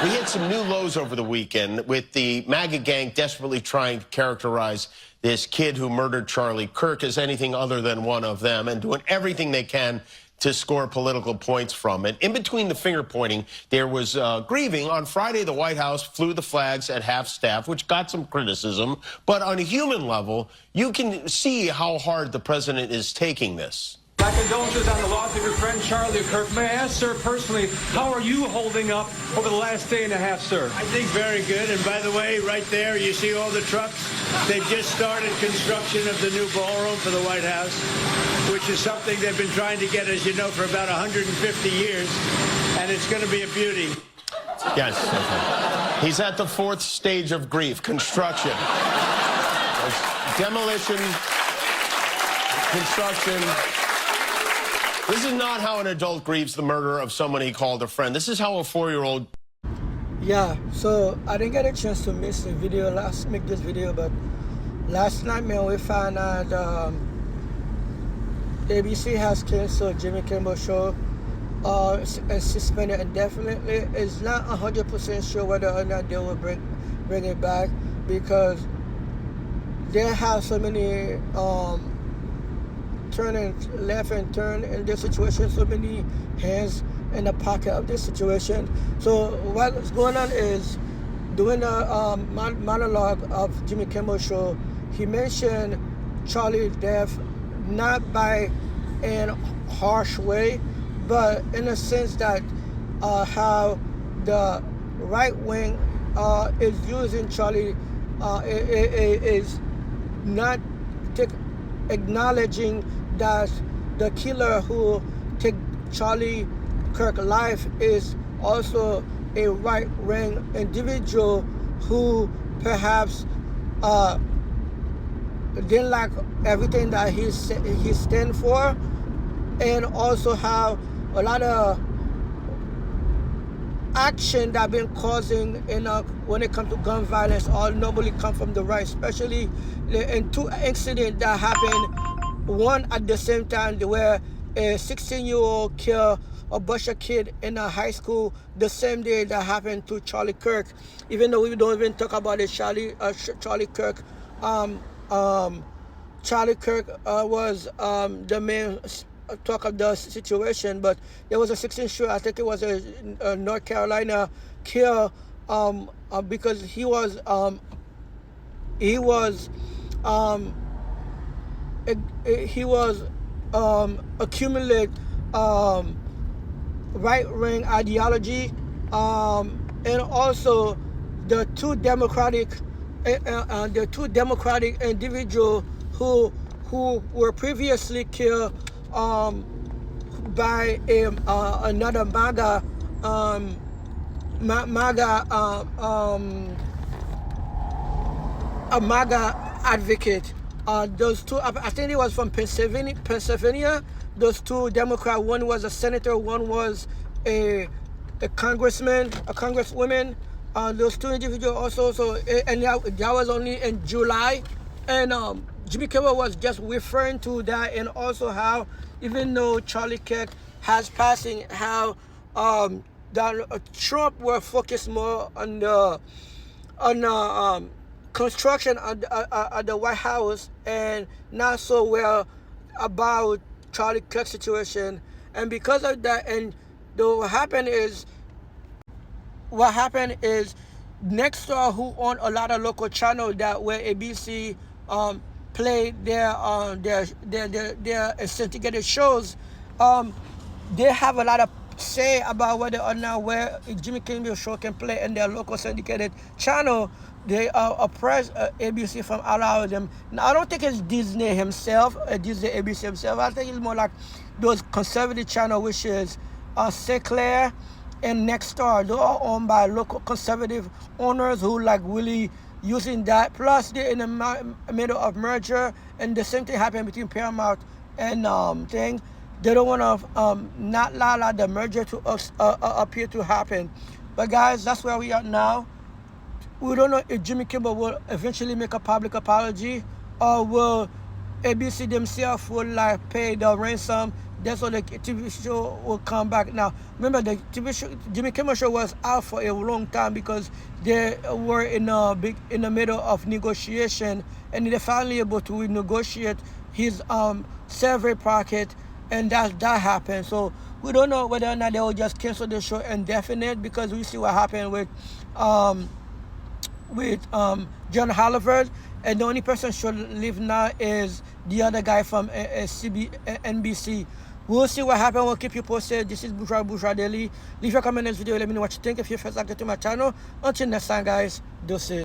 We hit some new lows over the weekend with the MAGA gang desperately trying to characterize this kid who murdered Charlie Kirk as anything other than one of them and doing everything they can to score political points from it. In between the finger pointing, there was grieving. On Friday, the White House flew the flags at half-staff, which got some criticism. But on a human level, you can see how hard the president is taking this. My condolences on the loss of your friend Charlie Kirk. May I ask, sir, personally, how are you holding up over the last day and a half, sir? I think very good. And by the way, right there, you see all the trucks? They just started construction of the new ballroom for the White House, which is something they've been trying to get, as you know, for about 150 years. And it's going to be a beauty. Yes. Okay. He's at the fourth stage of grief, construction. Demolition, construction. This is not how an adult grieves the murder of someone he called a friend. This is how a 4-year-old... Yeah, so I didn't get a chance to miss the video, make this video, but last night, man, we found out ABC has canceled Jimmy Kimmel show and suspended indefinitely. It's not 100% sure whether or not they will bring it back because they have so many turning left and turn in this situation, so many hands in the pocket of this situation. So what's going on is, during a monologue of Jimmy Kimmel show, he mentioned Charlie's death not by in harsh way, but in a sense that how the right wing is using Charlie is not acknowledging that the killer who took Charlie Kirk's life is also a right-wing individual who perhaps didn't like everything that he stand for, and also have a lot of action that been causing when it comes to gun violence all normally come from the right, especially in two incidents that happened, one at the same time where a 16-year-old killed a bunch of kids in a high school the same day that happened to Charlie Kirk. Even though we don't even talk about it, Charlie Kirk. Charlie Kirk was the main talk of the situation, but there was a 16-year-old, I think it was a North Carolina kill because he was accumulate right-wing ideology, and also the two democratic individuals who were previously killed by another MAGA advocate. Those two, I think it was from Pennsylvania. Those two Democrats, one was a senator, one was a congresswoman. Those two individuals also, and that was only in July. And Jimmy Kimmel was just referring to that, and also how, even though Charlie Kirk has passing, how Trump will focus more on the construction at the White House and not so well about Charlie Kirk's situation. And because of that, and what happened is next door, who own a lot of local channels that where ABC play their syndicated shows, they have a lot of say about whether or not where Jimmy Kimmel show can play in their local syndicated channel. They oppress ABC from allowing them. Now, I don't think it's Disney himself, Disney ABC himself. I think it's more like those conservative channels, which is Sinclair and Nexstar. They're all owned by local conservative owners who like really using that. Plus, they're in the middle of merger, and the same thing happened between Paramount and thing. They don't want to not allow the merger to appear to happen. But guys, that's where we are now. We don't know if Jimmy Kimmel will eventually make a public apology, or will ABC themselves will like pay the ransom that's why the TV show will come back. Now, remember the TV show, Jimmy Kimmel Show was out for a long time because they were in the middle of negotiation, and they're finally able to renegotiate his salary packet, and that happened. So we don't know whether or not they will just cancel the show indefinite, because we see what happened with John Oliver, and the only person should leave now is the other guy from NBC. We'll see what happens. We'll keep you posted. This is Bourjuad Daily. Leave your comment in this video. Let me know what you think. If you're first to my channel, until next time, guys, deuces.